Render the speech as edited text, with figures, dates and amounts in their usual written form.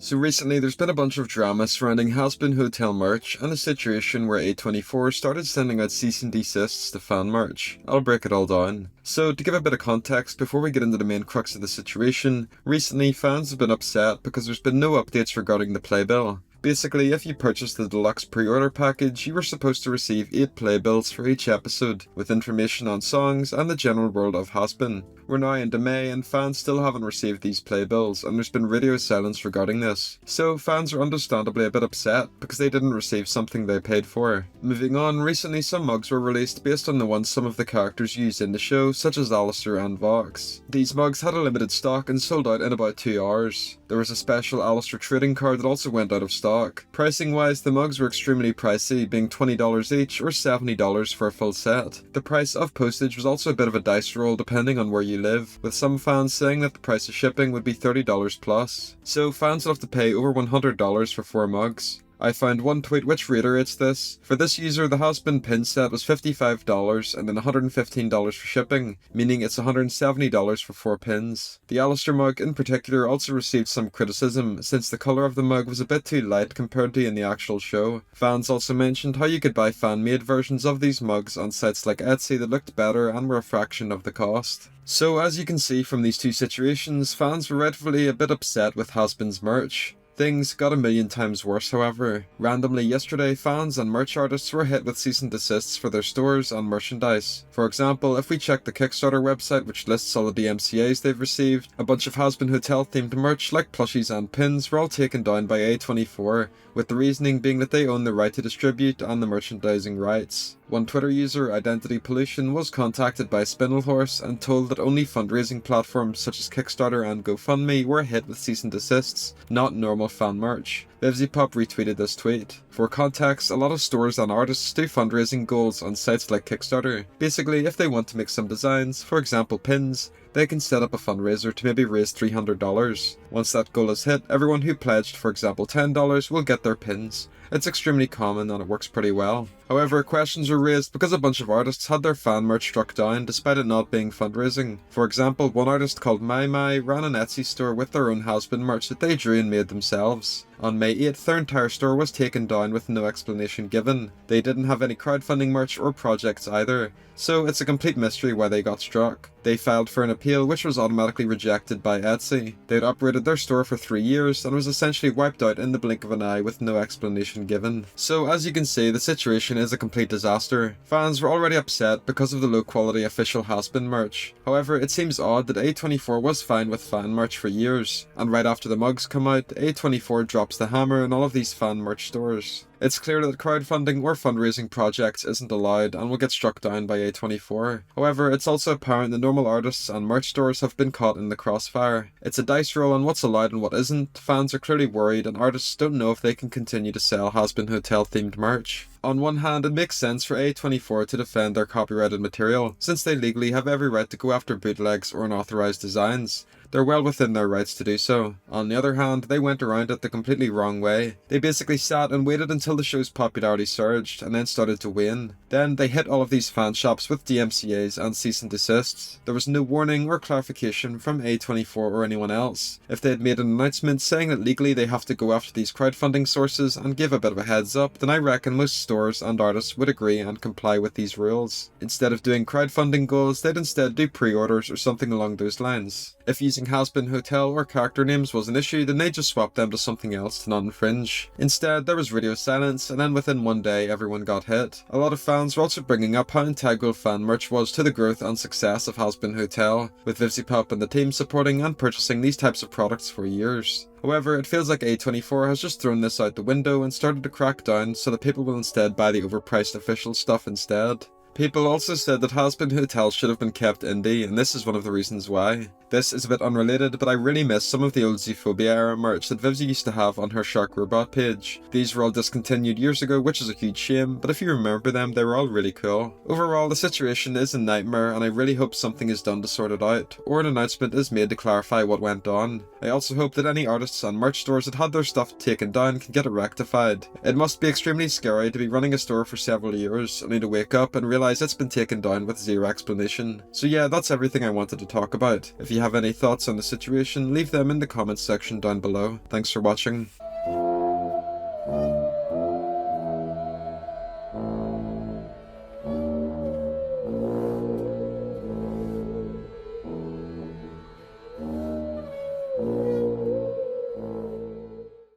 So recently there's been a bunch of drama surrounding Hazbin hotel merch and a situation where A24 started sending out cease and desists to fan merch. I'll break it all down. So to give a bit of context before we get into the main crux of the situation, recently fans have been upset because there's been no updates regarding the playbill. Basically, if you purchased the deluxe pre-order package, you were supposed to receive 8 playbills for each episode, with information on songs and the general world of Hazbin. We're now into May and fans still haven't received these playbills, and there's been radio silence regarding this. So fans are understandably a bit upset because they didn't receive something they paid for. Moving on, recently some mugs were released based on the ones some of the characters used in the show, such as Alistair and Vox. These mugs had a limited stock and sold out in about 2 hours. There was a special Alistair trading card that also went out of stock. Pricing wise, the mugs were extremely pricey, being $20 each or $70 for a full set. The price of postage was also a bit of a dice roll depending on where you live, with some fans saying that the price of shipping would be $30 plus. So fans will have to pay over $100 for 4 mugs. I found one tweet which reiterates this. For this user, the Hazbin pin set was $55 and then $115 for shipping, meaning it's $170 for 4 pins. The Alistair mug in particular also received some criticism, since the colour of the mug was a bit too light compared to in the actual show. Fans also mentioned how you could buy fan-made versions of these mugs on sites like Etsy that looked better and were a fraction of the cost. So as you can see from these two situations, fans were rightfully a bit upset with Hazbin's merch. Things got a million times worse, however. Randomly yesterday, fans and merch artists were hit with cease and desists for their stores and merchandise. For example, if we check the Kickstarter website which lists all of the MCAs they've received, a bunch of Hazbin Hotel themed merch like plushies and pins were all taken down by A24, with the reasoning being that they own the right to distribute and the merchandising rights. One Twitter user, Identity Pollution, was contacted by Spindlehorse and told that only fundraising platforms such as Kickstarter and GoFundMe were hit with cease and desists, not normal fan merch. Vivziepop retweeted this tweet. For context, a lot of stores and artists do fundraising goals on sites like Kickstarter. Basically, if they want to make some designs, for example pins, they can set up a fundraiser to maybe raise $300. Once that goal is hit, everyone who pledged, for example $10, will get their pins. It's extremely common and it works pretty well. However, questions were raised because a bunch of artists had their fan merch struck down despite it not being fundraising. For example, one artist called Mai ran an Etsy store with their own Hazbin merch that they drew and made themselves. On May 8th, their entire store was taken down with no explanation given. They didn't have any crowdfunding merch or projects either, so it's a complete mystery why they got struck. They filed for an appeal which was automatically rejected by Etsy. They'd operated their store for 3 years and was essentially wiped out in the blink of an eye with no explanation given. So as you can see, the situation is a complete disaster. Fans were already upset because of the low quality official Hazbin merch. However, it seems odd that A24 was fine with fan merch for years, and right after the mugs come out, A24 drops the hammer in all of these fan merch stores. It's clear that crowdfunding or fundraising projects isn't allowed and will get struck down by A24. However, it's also apparent that normal artists and merch stores have been caught in the crossfire. It's a dice roll on what's allowed and what isn't. Fans are clearly worried and artists don't know if they can continue to sell Hazbin Hotel themed merch. On one hand, it makes sense for A24 to defend their copyrighted material, since they legally have every right to go after bootlegs or unauthorized designs. They're well within their rights to do so. On the other hand, they went around it the completely wrong way. They basically sat and waited until the show's popularity surged and then started to wane. Then they hit all of these fan shops with DMCAs and cease and desists. There was no warning or clarification from A24 or anyone else. If they had made an announcement saying that legally they have to go after these crowdfunding sources and give a bit of a heads up, then I reckon most stores and artists would agree and comply with these rules. Instead of doing crowdfunding goals, they'd instead do pre-orders or something along those lines. If using Hazbin Hotel or character names was an issue, then they just swapped them to something else to not infringe. Instead, there was radio silence, and then within one day everyone got hit. A lot of fans were also bringing up how integral fan merch was to the growth and success of Hazbin Hotel, with Vivziepop and the team supporting and purchasing these types of products for years. However, it feels like A24 has just thrown this out the window and started to crack down so that people will instead buy the overpriced official stuff instead. People also said that Hazbin Hotel should have been kept indie, and this is one of the reasons why. This is a bit unrelated, but I really miss some of the old Zoophobic era merch that Vivzie used to have on her Shark Robot page. These were all discontinued years ago, which is a huge shame, but if you remember them, they were all really cool. Overall, the situation is a nightmare, and I really hope something is done to sort it out, or an announcement is made to clarify what went on. I also hope that any artists and merch stores that had their stuff taken down can get it rectified. It must be extremely scary to be running a store for several years, only to wake up and realize realise it's been taken down with zero explanation. So yeah, that's everything I wanted to talk about. If you have any thoughts on the situation, leave them in the comments section down below. Thanks for watching.